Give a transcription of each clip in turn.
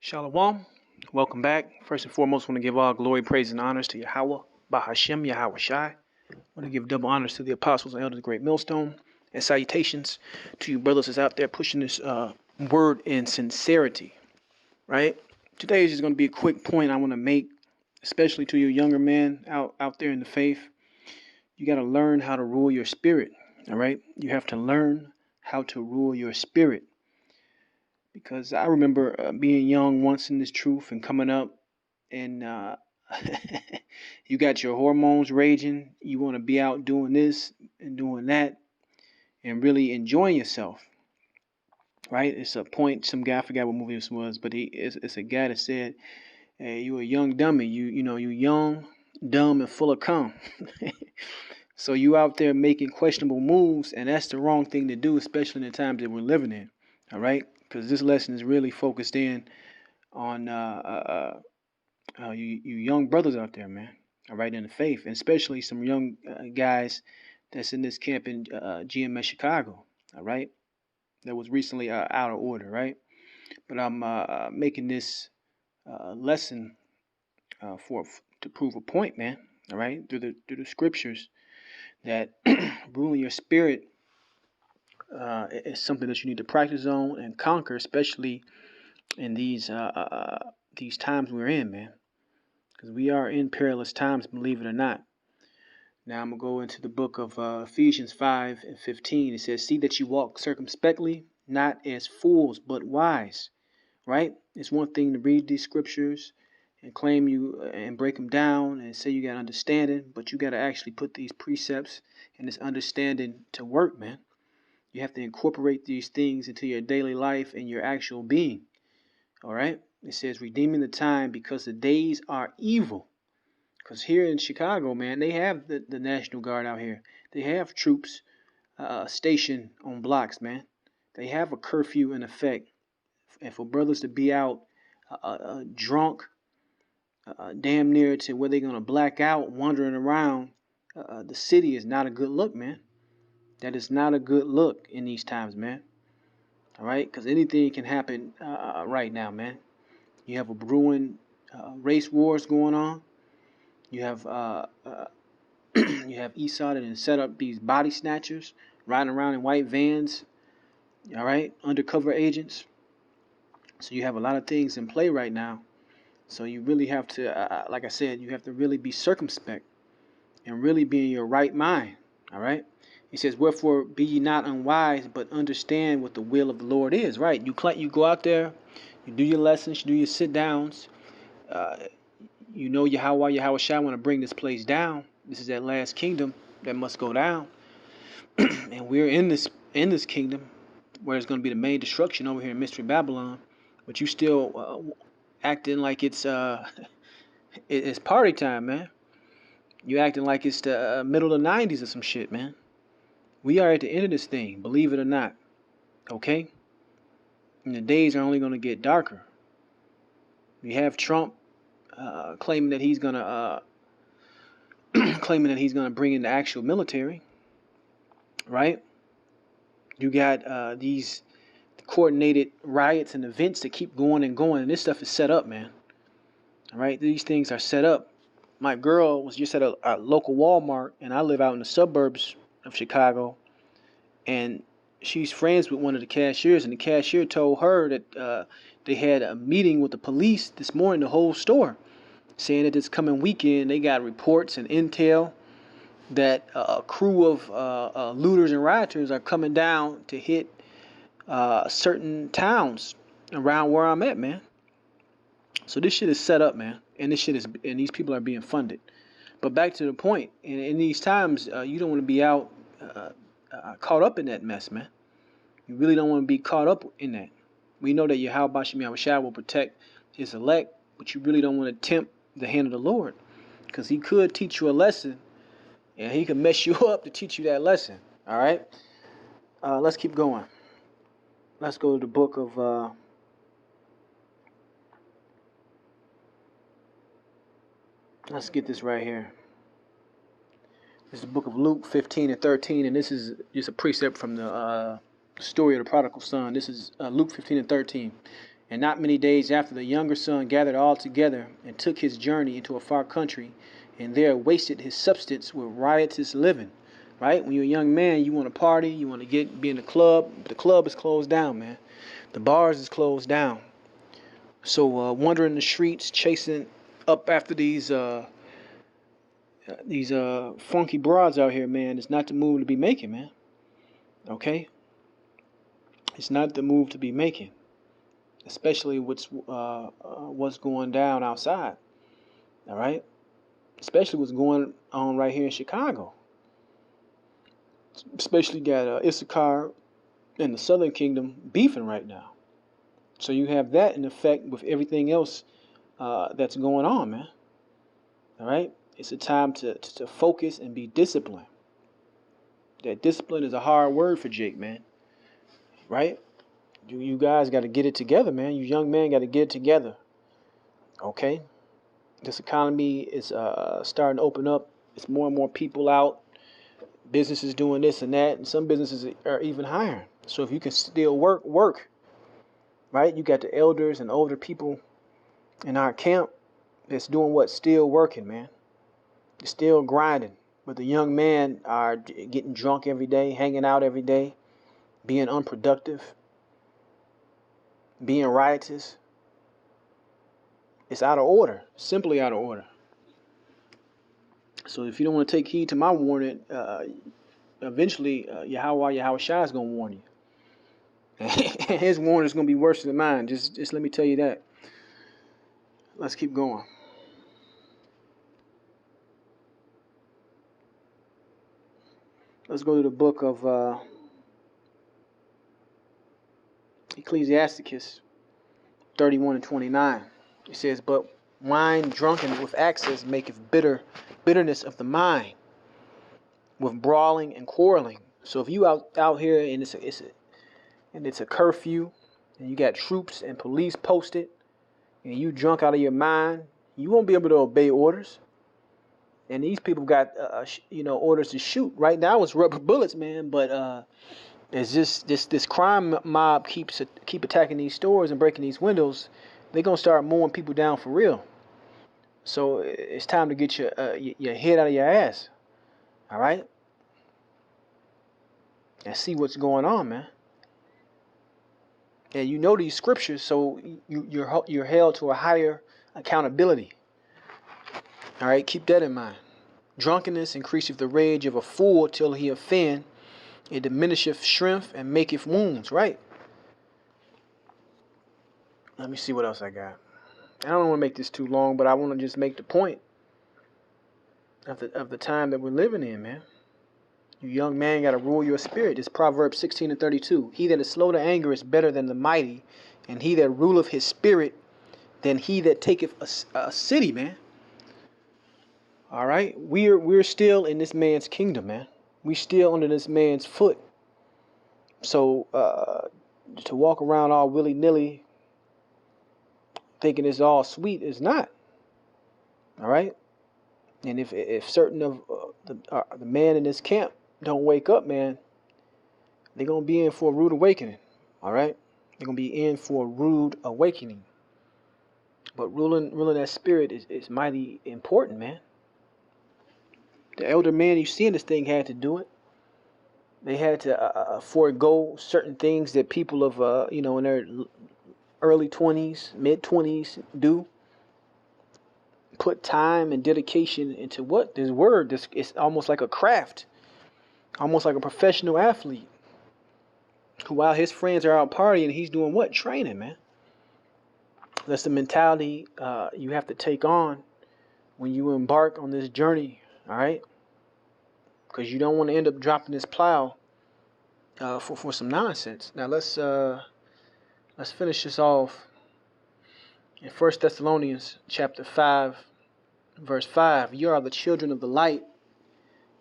Shalom. Welcome back. First and foremost, I want to give all glory, praise, and honors to Yahweh, Bahashem, Yahweh Shai. I want to give double honors to the apostles and elders of the Great Millstone, and salutations to you brothers that's out there pushing this word in sincerity, right? Today is just going to be a quick point I want to make, especially to you younger men out there in the faith. You got to learn how to rule your spirit, all right? You have to learn how to rule your spirit. Because I remember being young once in this truth and coming up, and you got your hormones raging. You want to be out doing this and doing that and really enjoying yourself, right? It's a point. Some guy, I forgot what movie this was, but it's a guy that said, "Hey, you a young dummy. You young, dumb, and full of cum." So you out there making questionable moves, and that's the wrong thing to do, especially in the times that we're living in. All right, because this lesson is really focused in on you young brothers out there, man. All right, in the faith, and especially some young guys that's in this camp in GMS Chicago. All right, that was recently out of order, right? But I'm making this lesson to prove a point, man. All right, through the scriptures that ruling your spirit is something that you need to practice on and conquer, especially in these times we're in, man. Because we are in perilous times, believe it or not. Now I'm going to go into the book of Ephesians 5 and 15. It says, "See that you walk circumspectly, not as fools, but wise." Right? It's one thing to read these scriptures and claim you and break them down and say you got understanding, but you got to actually put these precepts and this understanding to work, man. You have to incorporate these things into your daily life and your actual being. All right? It says, "Redeeming the time because the days are evil." Because here in Chicago, man, they have the National Guard out here. They have troops stationed on blocks, man. They have a curfew in effect. And for brothers to be out drunk, damn near to where they're going to black out, wandering around the city is not a good look, man. That is not a good look in these times, man. All right? Because anything can happen right now, man. You have a brewing race wars going on. You have you have Esau that has set up these body snatchers riding around in white vans, all right, undercover agents. So you have a lot of things in play right now. So you really have to, like I said, you have to really be circumspect and really be in your right mind, all right? He says, "Wherefore be ye not unwise, but understand what the will of the Lord is." Right? You go out there, you do your lessons, you do your sit downs. You know Yahweh Shai want to bring this place down. This is that last kingdom that must go down. And we're in this kingdom where it's going to be the main destruction over here in Mystery Babylon, but you still acting like it's it's party time, man. You acting like it's the middle of the 90s or some shit, man. We are at the end of this thing, believe it or not. Okay? And the days are only going to get darker. We have Trump claiming that he's going to bring in the actual military, right? You got these coordinated riots and events that keep going and going, and this stuff is set up, man. All right, these things are set up. My girl was just at a local Walmart, and I live out in the suburbs of Chicago, and she's friends with one of the cashiers, and the cashier told her that they had a meeting with the police this morning, the whole store, saying that this coming weekend they got reports and intel that a crew of looters and rioters are coming down to hit certain towns around where I'm at, man. So this shit is set up, man, and these people are being funded. But back to the point, in these times, you don't want to be out caught up in that mess, man. You really don't want to be caught up in that. We know that Yahweh Shai will protect his elect, but you really don't want to tempt the hand of the Lord, because he could teach you a lesson, and he could mess you up to teach you that lesson. All right, let's keep going. Let's go to the book of. Let's get this right here. This is the book of Luke 15 and 13, and this is just a precept from the story of the prodigal son. This is Luke 15 and 13. And not many days after, the younger son gathered all together and took his journey into a far country, and there wasted his substance with riotous living. Right? When you're a young man, you want to party, you want to be in the club. The club is closed down, man. The bars is closed down. So wandering the streets, chasing up after these funky broads out here, man, is not the move to be making, man. Okay? It's not the move to be making, especially what's going down outside. All right? Especially what's going on right here in Chicago. Especially got Issachar and the Southern Kingdom beefing right now. So you have that in effect with everything else that's going on, man. All right? It's a time to focus and be disciplined. That discipline is a hard word for Jake, man. Right? You guys got to get it together, man. You young men got to get it together. Okay? This economy is starting to open up. It's more and more people out. Businesses doing this and that. And some businesses are even hiring. So if you can still work. Right? You got the elders and older people in our camp that's doing what? Still working, man. They're still grinding. But the young men are getting drunk every day, hanging out every day, being unproductive, being riotous. It's out of order. Simply out of order. So if you don't want to take heed to my warning, eventually Yahweh Shai is going to warn you. His warning is going to be worse than mine. Just let me tell you that. Let's keep going. Let's go to the book of Ecclesiasticus 31 and 29. It says, but wine drunken with excess maketh bitterness of the mind, with brawling and quarreling. So if you out here and it's a curfew, and you got troops and police posted, and you drunk out of your mind, you won't be able to obey orders. And these people got orders to shoot. Right now it's rubber bullets, man. But it's just this crime mob keep attacking these stores and breaking these windows. They're gonna start mowing people down for real. So it's time to get your head out of your ass. All right, and see what's going on, man. And you know these scriptures, so you're held to a higher accountability. All right, keep that in mind. Drunkenness increaseth the rage of a fool till he offend. It diminisheth strength and maketh wounds. Right. Let me see what else I got. I don't want to make this too long, but I want to just make the point of the time that we're living in, man. You young man got to rule your spirit. It's Proverbs 16 and 32. He that is slow to anger is better than the mighty, and he that ruleth his spirit than he that taketh a city, man. All right? We're still in this man's kingdom, man. We still under this man's foot. So to walk around all willy-nilly thinking it's all sweet is not. All right? And if certain of the men in this camp don't wake up, man, they're going to be in for a rude awakening. All right? They're going to be in for a rude awakening. But ruling that spirit is mighty important, man. The elder man you see in this thing had to do it. They had to forego certain things that people of, in their early 20s, mid 20s do. Put time and dedication into what? This word. It's almost like a craft. Almost like a professional athlete. Who, while his friends are out partying, he's doing what? Training, man. That's the mentality you have to take on when you embark on this journey, all right? Because you don't want to end up dropping this plow for some nonsense. Now let's finish this off in 1 Thessalonians chapter 5, verse 5. You are the children of the light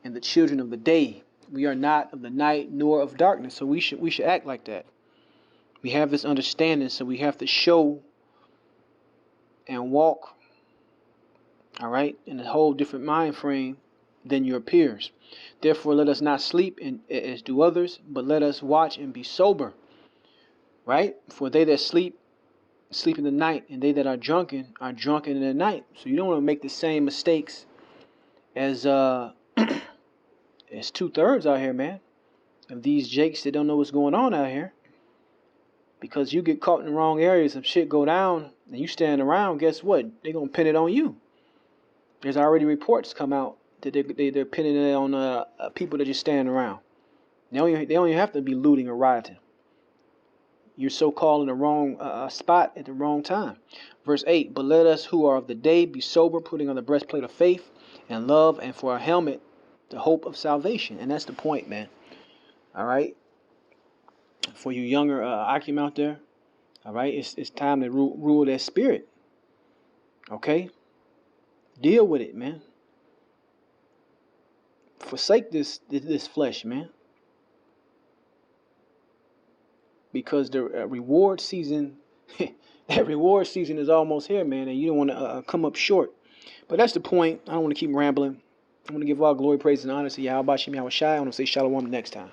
and the children of the day. We are not of the night nor of darkness. So we should act like that. We have this understanding, so we have to show and walk, all right, in a whole different mind frame than your peers. Therefore, let us not sleep as do others, but let us watch and be sober, right? For they that sleep sleep in the night, and they that are drunken in the night. So you don't want to make the same mistakes as as 2/3 out here, man. Of these jakes that don't know what's going on out here. Because you get caught in the wrong areas, some shit go down, and you stand around, guess what? They're going to pin it on you. There's already reports come out that they're pinning it on people that just stand around. They don't even have to be looting or rioting. You're so-called in the wrong spot at the wrong time. Verse 8, but let us who are of the day be sober, putting on the breastplate of faith and love, and for a helmet, the hope of salvation. And that's the point, man. All right? For you younger Akim out there, all right, it's time to rule that spirit. Okay? Deal with it, man. Forsake this flesh, man. Because the reward season, that reward season is almost here, man, and you don't want to come up short. But that's the point. I don't want to keep rambling. I want to give all glory, praise, and honor to Yahweh Shem Yahweh Shai. I want to say shalom next time.